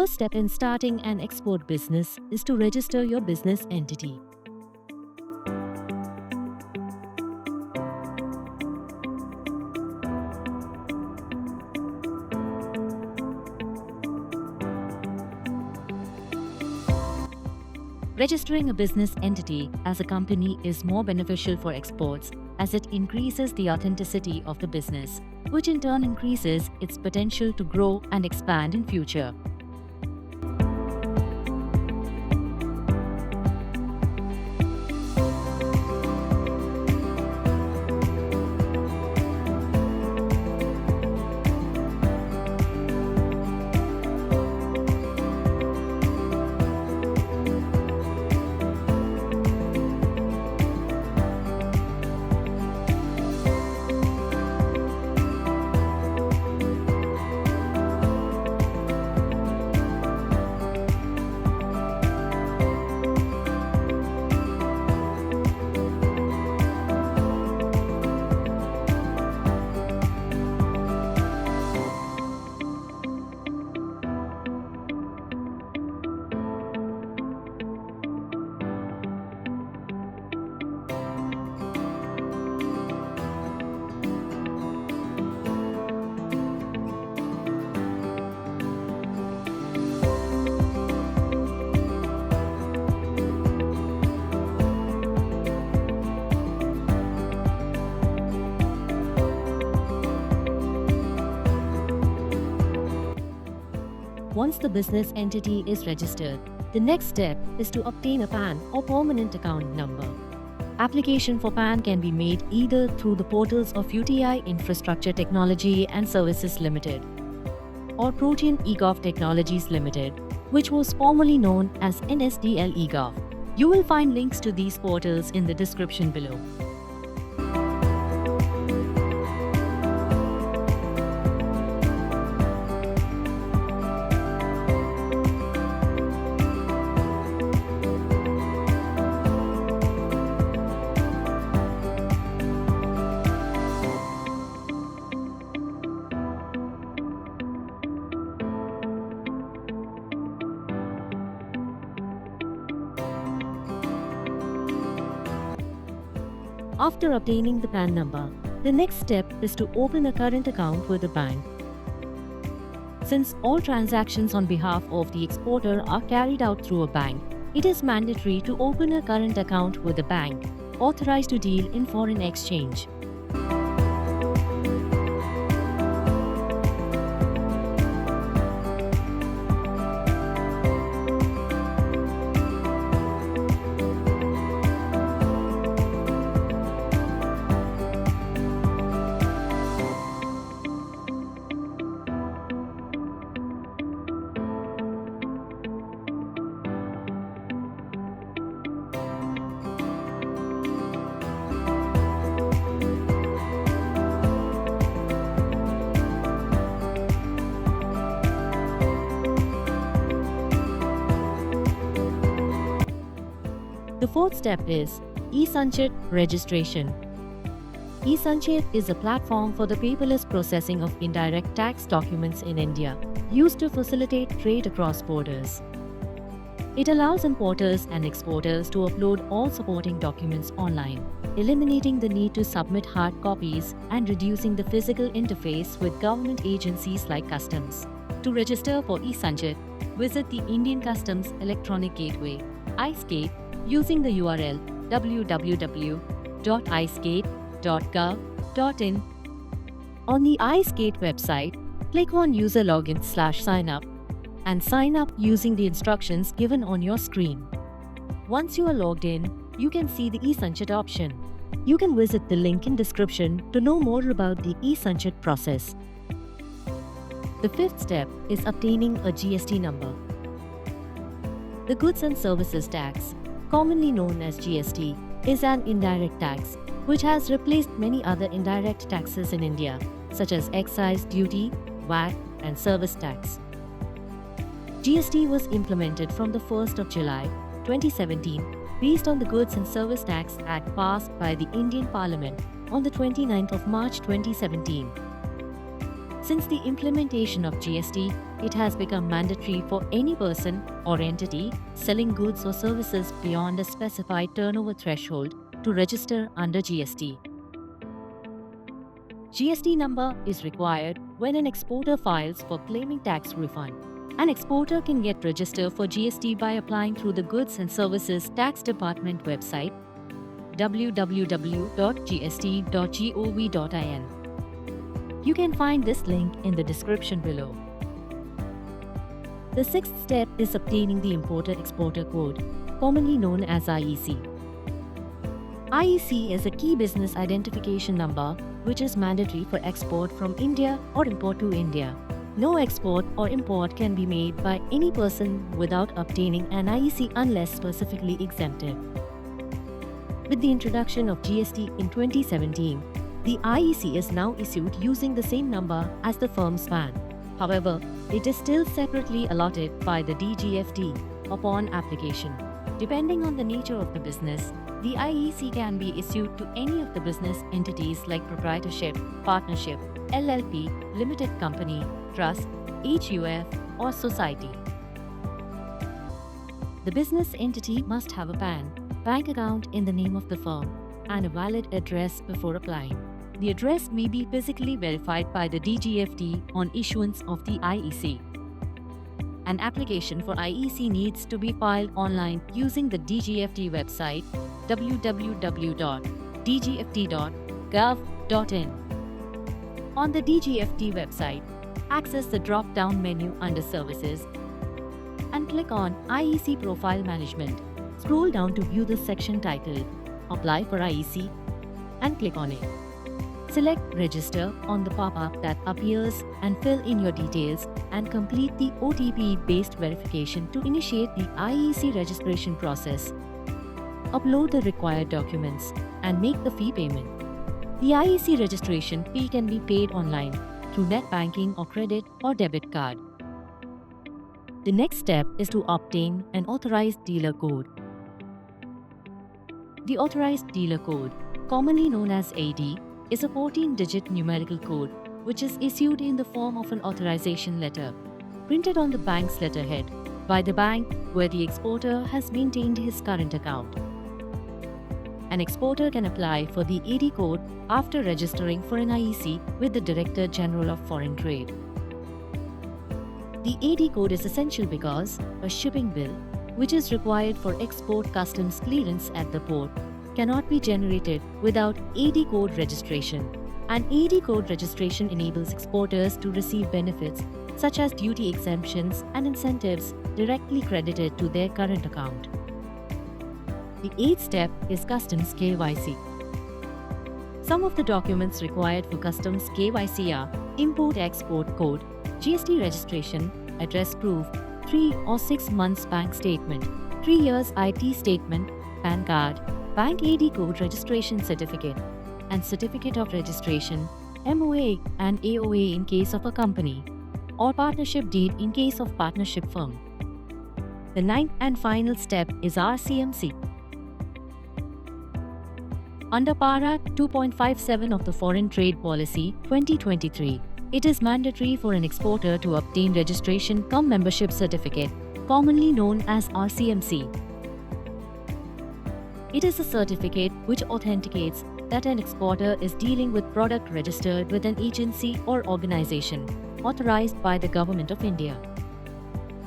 first step in starting an export business is to register your business entity. Registering a business entity as a company is more beneficial for exports as it increases the authenticity of the business, which in turn increases its potential to grow and expand in future. Once the business entity is registered, the next step is to obtain a PAN or permanent account number. Application for PAN can be made either through the portals of UTI Infrastructure Technology and Services Limited or Protean eGov Technologies Limited, which was formerly known as NSDL eGov. You will find links to these portals in the description below. After obtaining the PAN number, the next step is to open a current account with the bank. Since all transactions on behalf of the exporter are carried out through a bank, it is mandatory to open a current account with a bank authorized to deal in foreign exchange. The fourth step is eSanchet registration. eSanchet is a platform for the paperless processing of indirect tax documents in India, used to facilitate trade across borders. It allows importers and exporters to upload all supporting documents online, eliminating the need to submit hard copies and reducing the physical interface with government agencies like Customs. To register for eSanchet, visit the Indian Customs Electronic Gateway, iSCATE, using the URL www.iscate.gov.in. On the iSCATE website, click on User Login/Sign Up and sign up using the instructions given on your screen. Once you are logged in, you can see the eSanchet option. You can visit the link in description to know more about the eSanchet process. The fifth step is obtaining a GST number. The Goods and Services Tax, commonly known as GST, is an indirect tax which has replaced many other indirect taxes in India, such as excise duty, VAT, and service tax. GST was implemented from the 1st of July 2017 based on the Goods and Service Tax Act passed by the Indian Parliament on the 29th of March 2017. Since the implementation of GST, it has become mandatory for any person or entity selling goods or services beyond a specified turnover threshold to register under GST. GST number is required when an exporter files for claiming tax refund. An exporter can get registered for GST by applying through the Goods and Services Tax Department website www.gst.gov.in. You can find this link in the description below. The sixth step is obtaining the Importer-Exporter Code, commonly known as IEC. IEC is a key business identification number which is mandatory for export from India or import to India. No export or import can be made by any person without obtaining an IEC unless specifically exempted. With the introduction of GST in 2017, the IEC is now issued using the same number as the firm's PAN. However, it is still separately allotted by the DGFT upon application. Depending on the nature of the business, the IEC can be issued to any of the business entities like proprietorship, partnership, LLP, limited company, trust, HUF, or society. The business entity must have a PAN, bank account in the name of the firm, and a valid address before applying. The address may be physically verified by the DGFT on issuance of the IEC. An application for IEC needs to be filed online using the DGFT website www.dgft.gov.in. On the DGFT website, access the drop-down menu under Services and click on IEC Profile Management. Scroll down to view the section titled Apply for IEC and click on it. Select Register on the pop-up that appears and fill in your details and complete the OTP-based verification to initiate the IEC registration process. Upload the required documents and make the fee payment. The IEC registration fee can be paid online through net banking or credit or debit card. The next step is to obtain an Authorized Dealer Code. The Authorized Dealer Code, commonly known as AD, is a 14-digit numerical code which is issued in the form of an authorization letter, printed on the bank's letterhead by the bank where the exporter has maintained his current account. An exporter can apply for the AD code after registering for an IEC with the Director General of Foreign Trade. The AD code is essential because a shipping bill, which is required for export customs clearance at the port, cannot be generated without AD code registration. An AD code registration enables exporters to receive benefits such as duty exemptions and incentives directly credited to their current account. The eighth step is Customs KYC. Some of the documents required for Customs KYC are Import-Export Code, GST registration, address proof, 3 or 6 months bank statement, 3 years IT statement, PAN card, Bank AD code registration certificate, and certificate of registration, MOA and AOA in case of a company, or partnership deed in case of partnership firm. The ninth and final step is RCMC. Under Para 2.57 of the Foreign Trade Policy 2023, it is mandatory for an exporter to obtain registration cum membership certificate, commonly known as RCMC. It is a certificate which authenticates that an exporter is dealing with product registered with an agency or organization authorized by the Government of India.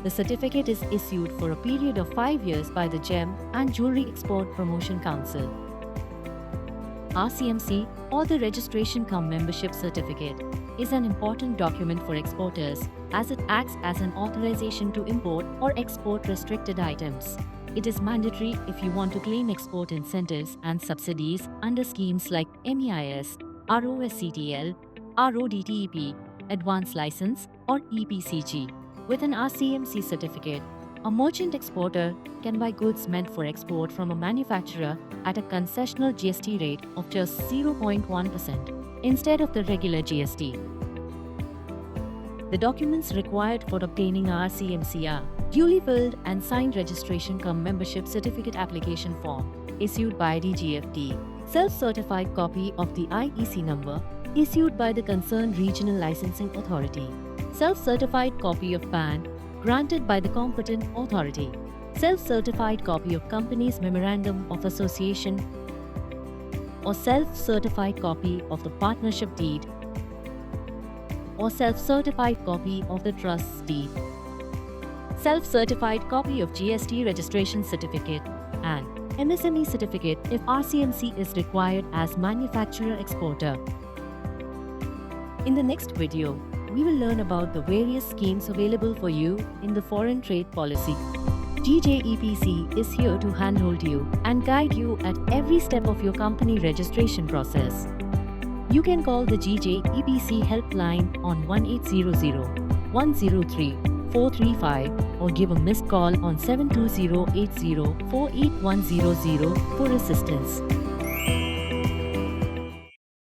The certificate is issued for a period of 5 years by the Gem and Jewelry Export Promotion Council. RCMC, or the Registration cum Membership Certificate, is an important document for exporters as it acts as an authorization to import or export restricted items. It is mandatory if you want to claim export incentives and subsidies under schemes like MEIS, ROSCTL, RODTEP, Advanced License, or EPCG. With an RCMC certificate, a merchant exporter can buy goods meant for export from a manufacturer at a concessional GST rate of just 0.1% instead of the regular GST. The documents required for obtaining RCMC are duly filled and signed registration cum membership certificate application form issued by DGFT, self-certified copy of the IEC number issued by the concerned regional licensing authority, self-certified copy of PAN granted by the competent authority, self-certified copy of company's memorandum of association or self-certified copy of the partnership deed or self-certified copy of the trust's deed, self-certified copy of GST registration certificate and MSME certificate if RCMC is required as manufacturer exporter. In the next video, we will learn about the various schemes available for you in the foreign trade policy. GJEPC is here to handhold you and guide you at every step of your company registration process. You can call the GJEPC helpline on 1800-103-435 or give a missed call on 720-80-48100 for assistance.